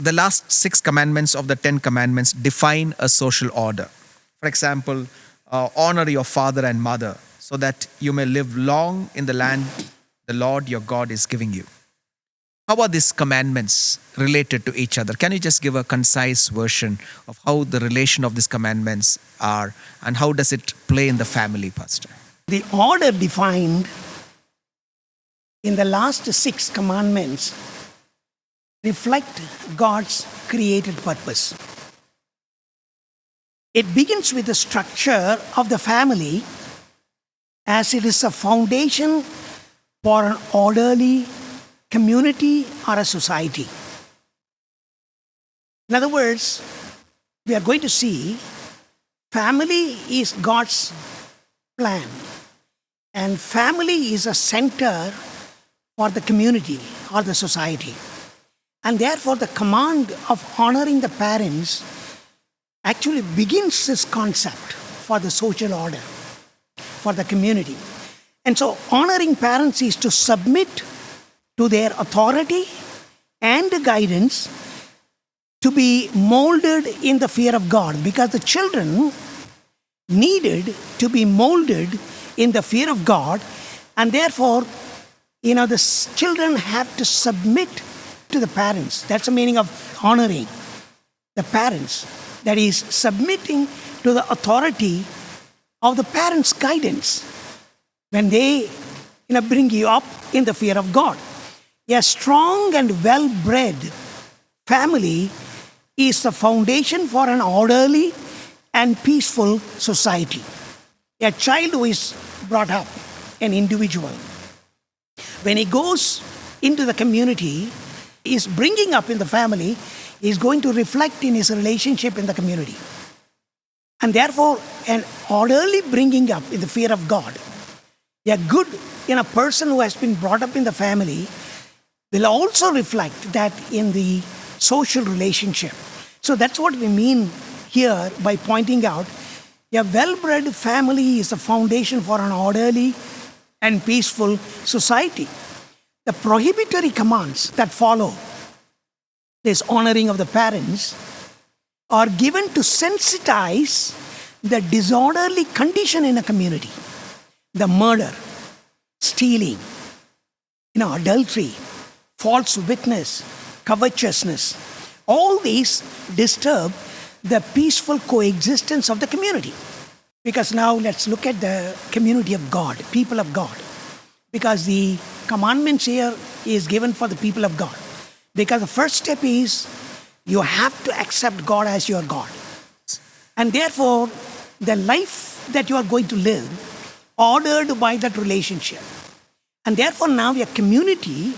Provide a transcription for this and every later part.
The last 6 commandments of the 10 commandments define a social order. For example, honor your father and mother so that you may live long in the land the Lord your God is giving you. How are these commandments related to each other? Can you just give a concise version of how the relation of these commandments are and how does it play in the family, Pastor? The order defined in the last 6 commandments reflect God's created purpose. It begins with the structure of the family as it is a foundation for an orderly community or a society. In other words, we are going to see family is God's plan, and family is a center for the community or the society. And therefore, the command of honoring the parents actually begins this concept for the social order, for the community. And so, honoring parents is to submit to their authority and guidance, to be molded in the fear of God, because the children needed to be molded in the fear of God, and therefore, the children have to submit to the parents. That's the meaning of honoring the parents. That is, submitting to the authority of the parents' guidance when they bring you up in the fear of God. A strong and well-bred family is the foundation for an orderly and peaceful society. A child who is brought up, an individual, when he goes into the community, is bringing up in the family, is going to reflect in his relationship in the community. And therefore, an orderly bringing up in the fear of God, a good a person who has been brought up in the family will also reflect that in the social relationship. So that's what we mean here by pointing out a well-bred family is a foundation for an orderly and peaceful society. The prohibitory commands that follow this honoring of the parents are given to sensitize the disorderly condition in a community. The murder, stealing, adultery, false witness, covetousness, all these disturb the peaceful coexistence of the community. Because now let's look at the community of God, people of God. Because the commandments here is given for the people of God. Because the first step is you have to accept God as your God. And therefore, the life that you are going to live, ordered by that relationship. And therefore now a community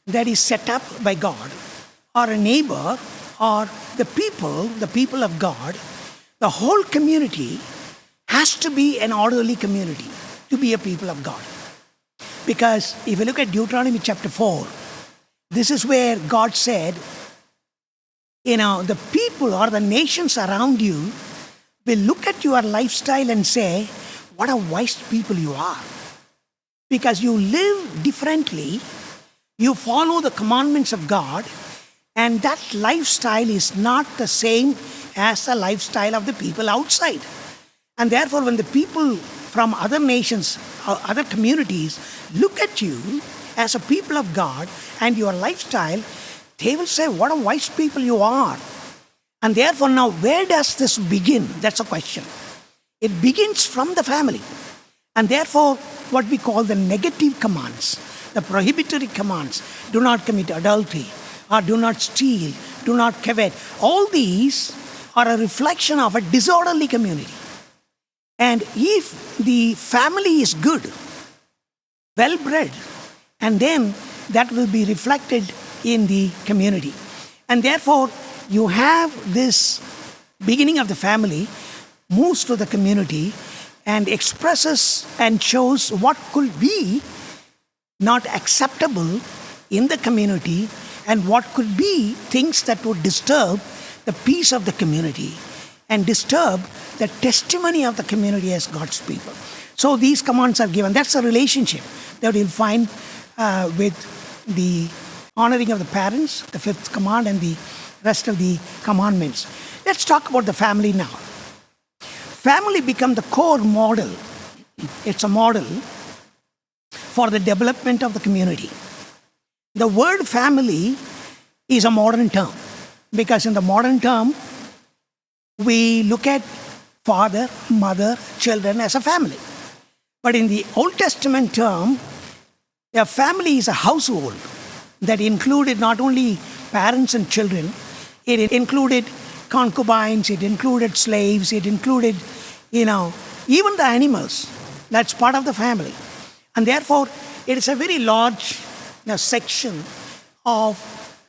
that is set up by God, or a neighbor, or the people of God, the whole community has to be an orderly community to be a people of God. Because if you look at Deuteronomy chapter 4, this is where God said, the people or the nations around you will look at your lifestyle and say, what a wise people you are. Because you live differently, you follow the commandments of God, and that lifestyle is not the same as the lifestyle of the people outside. And therefore, when the people from other nations or other communities look at you as a people of God and your lifestyle, they will say, what a wise people you are. And therefore, now where does this begin? That's a question. It begins from the family. And therefore, what we call the negative commands, the prohibitory commands, do not commit adultery, or do not steal, do not covet, all these are a reflection of a disorderly community. And if the family is good, well-bred, and then that will be reflected in the community. And therefore, you have this beginning of the family moves to the community and expresses and shows what could be not acceptable in the community and what could be things that would disturb the peace of the community and disturb the testimony of the community as God's people. So these commands are given. That's a relationship that you'll find with the honoring of the parents, the 5th command, and the rest of the commandments. Let's talk about the family now. Family become the core model. It's a model for the development of the community. The word family is a modern term because in the modern term, we look at father, mother, children as a family. But in the Old Testament term, a family is a household that included not only parents and children, it included concubines, it included slaves, it included, even the animals. That's part of the family. And therefore, it is a very large section of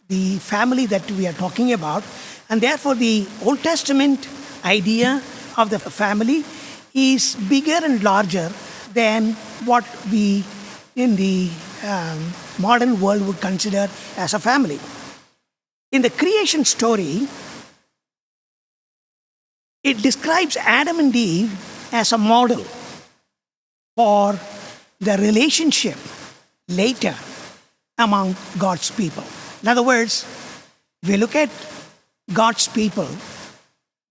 the family that we are talking about. And therefore, the Old Testament idea of the family is bigger and larger than what we in the modern world would consider as a family. In the creation story, it describes Adam and Eve as a model for the relationship later among God's people. In other words, if we look at God's people,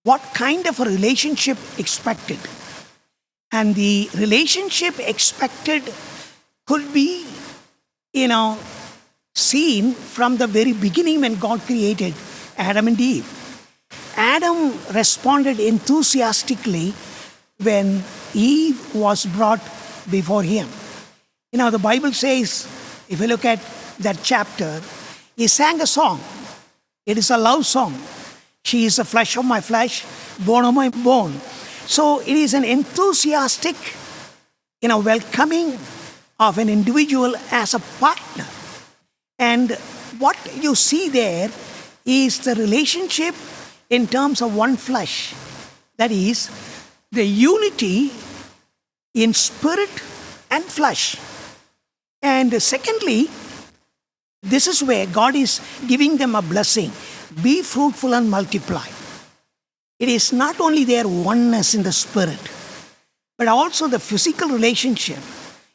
what kind of a relationship expected? And the relationship expected could be, seen from the very beginning when God created Adam and Eve. Adam responded enthusiastically when Eve was brought before him. The Bible says, if you look at that chapter, he sang a song. It is a love song. She is the flesh of my flesh, bone of my bone. So it is an enthusiastic, welcoming of an individual as a partner. And what you see there is the relationship in terms of one flesh. That is, the unity in spirit and flesh. And secondly, this is where God is giving them a blessing. Be fruitful and multiply. It is not only their oneness in the spirit, but also the physical relationship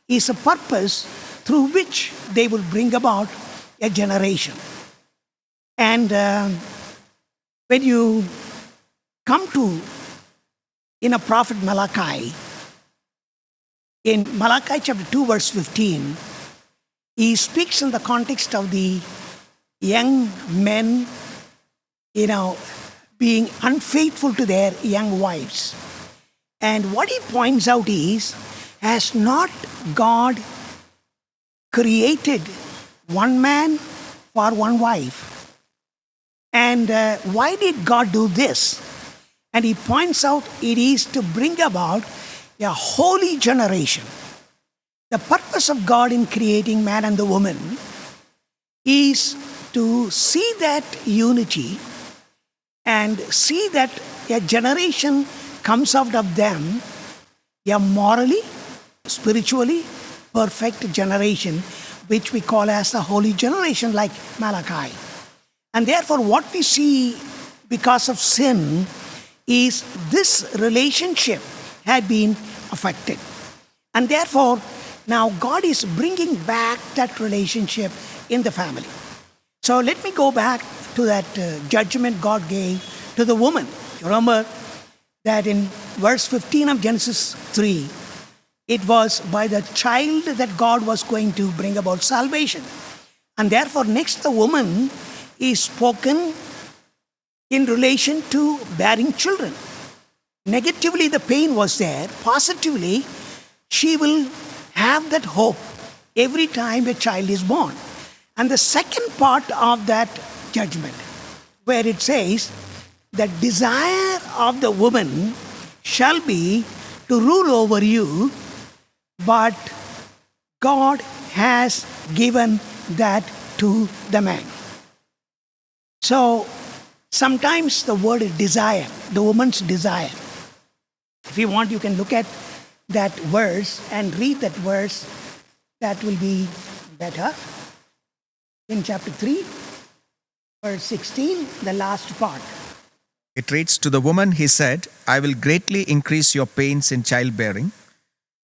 is a purpose through which they will bring about a generation. And when you come to, in a prophet Malachi, in Malachi chapter 2 verse 15, he speaks in the context of the young men, being unfaithful to their young wives. And what he points out is, has not God created one man for one wife? And why did God do this? And he points out it is to bring about a holy generation. The purpose of God in creating man and the woman is to see that unity and see that a generation comes out of them, a morally, spiritually perfect generation, which we call as the holy generation, like Malachi. And therefore, what we see because of sin is this relationship had been affected. And therefore, now God is bringing back that relationship in the family. So let me go back to that judgment God gave to the woman. You remember that in verse 15 of Genesis 3, it was by the child that God was going to bring about salvation. And therefore, next the woman is spoken in relation to bearing children. Negatively, the pain was there. Positively, she will have that hope every time a child is born. And the second part of that judgment, where it says, the desire of the woman shall be to rule over you, but God has given that to the man. So sometimes the word is desire, the woman's desire. If you want, you can look at that verse and read that verse. That will be better. In chapter 3, verse 16, the last part. It reads, "To the woman he said, I will greatly increase your pains in childbearing.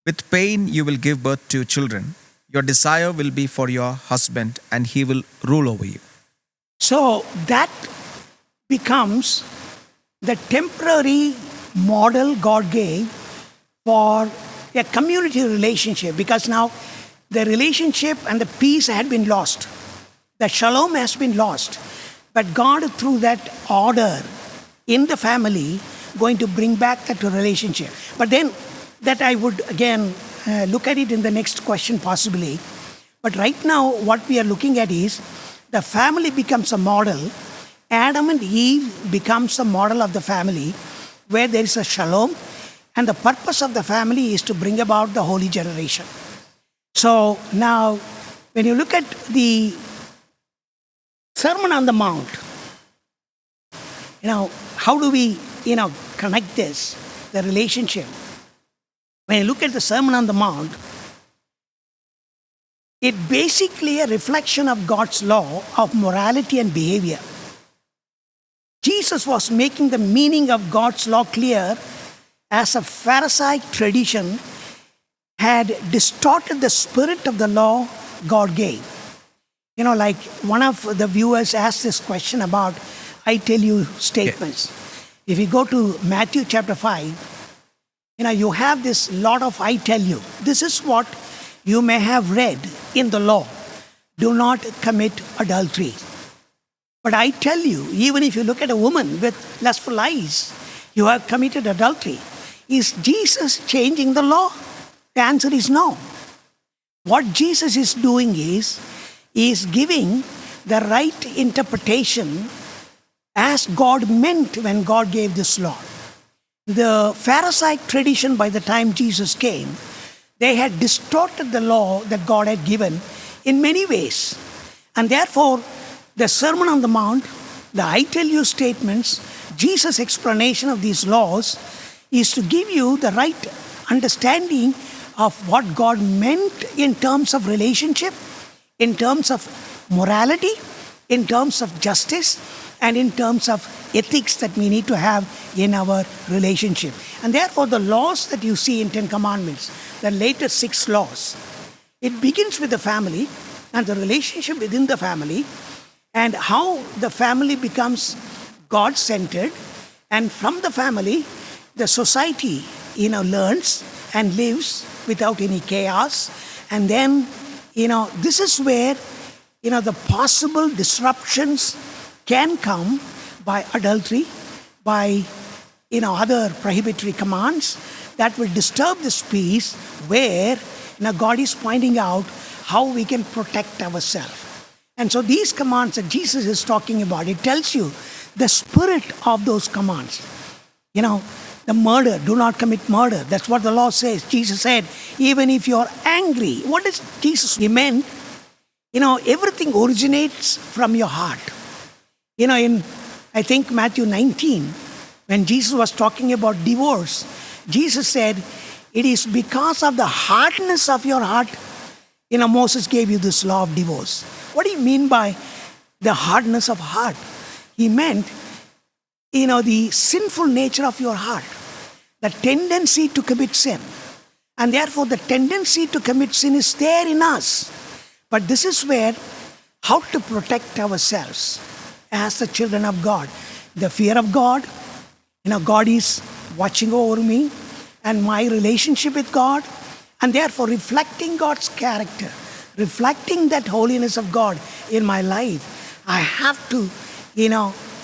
With pain you will give birth to children. Your desire will be for your husband, and he will rule over you." So that becomes the temporary model God gave for a community relationship, because now the relationship and the peace had been lost. The shalom has been lost. But God, through that order in the family, going to bring back that relationship. But then that I would again look at it in the next question possibly. But right now what we are looking at is the family becomes a model. Adam and Eve becomes a model of the family where there is a shalom, and the purpose of the family is to bring about the holy generation. So now when you look at the Sermon on the Mount, how do we connect this, the relationship? When you look at the Sermon on the Mount, it's basically a reflection of God's law of morality and behavior. Jesus was making the meaning of God's law clear, as a Pharisaic tradition had distorted the spirit of the law God gave. Like one of the viewers asked this question about I tell you statements. If you go to Matthew chapter 5, you have this lot of I tell you. This is what you may have read in the law. Do not commit adultery. But I tell you, even if you look at a woman with lustful eyes, you have committed adultery. Is Jesus changing the law? The answer is no. What Jesus is doing is giving the right interpretation as God meant when God gave this law. The Pharisaic tradition, by the time Jesus came, they had distorted the law that God had given in many ways. And therefore, the Sermon on the Mount, the I tell you statements, Jesus' explanation of these laws is to give you the right understanding of what God meant in terms of relationship, in terms of morality, in terms of justice, and in terms of ethics that we need to have in our relationship. And therefore, the laws that you see in 10 Commandments, the latest 6 laws, it begins with the family and the relationship within the family, and how the family becomes God-centered, and from the family, the society, learns and lives without any chaos. And then, this is where, the possible disruptions can come by adultery, by, other prohibitory commands that will disturb this peace, where, God is pointing out how we can protect ourselves. And so these commands that Jesus is talking about, it tells you the spirit of those commands. The murder, do not commit murder. That's what the law says. Jesus said, even if you're angry. What is Jesus? He meant, everything originates from your heart. In, I think, Matthew 19, when Jesus was talking about divorce, Jesus said, it is because of the hardness of your heart, Moses gave you this law of divorce. What do you mean by the hardness of heart? He meant, the sinful nature of your heart, the tendency to commit sin. And therefore, the tendency to commit sin is there in us. But this is where, how to protect ourselves as the children of God. The fear of God, God is watching over me and my relationship with God, and therefore reflecting God's character, reflecting that holiness of God in my life. I have to,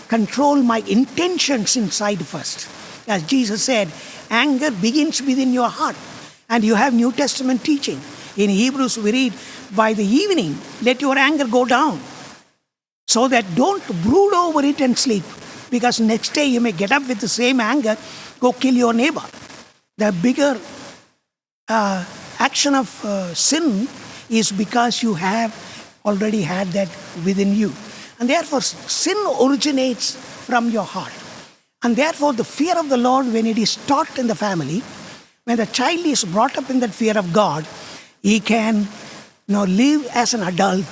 control my intentions inside first. As Jesus said, anger begins within your heart. And you have New Testament teaching. In Hebrews we read, by the evening, let your anger go down. So that don't brood over it and sleep. Because next day you may get up with the same anger, go kill your neighbor. The bigger action of sin is because you have already had that within you. And therefore, sin originates from your heart. And therefore, the fear of the Lord, when it is taught in the family, when the child is brought up in that fear of God, he can live as an adult,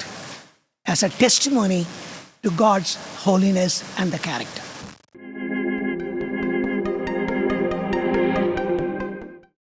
as a testimony to God's holiness and the character.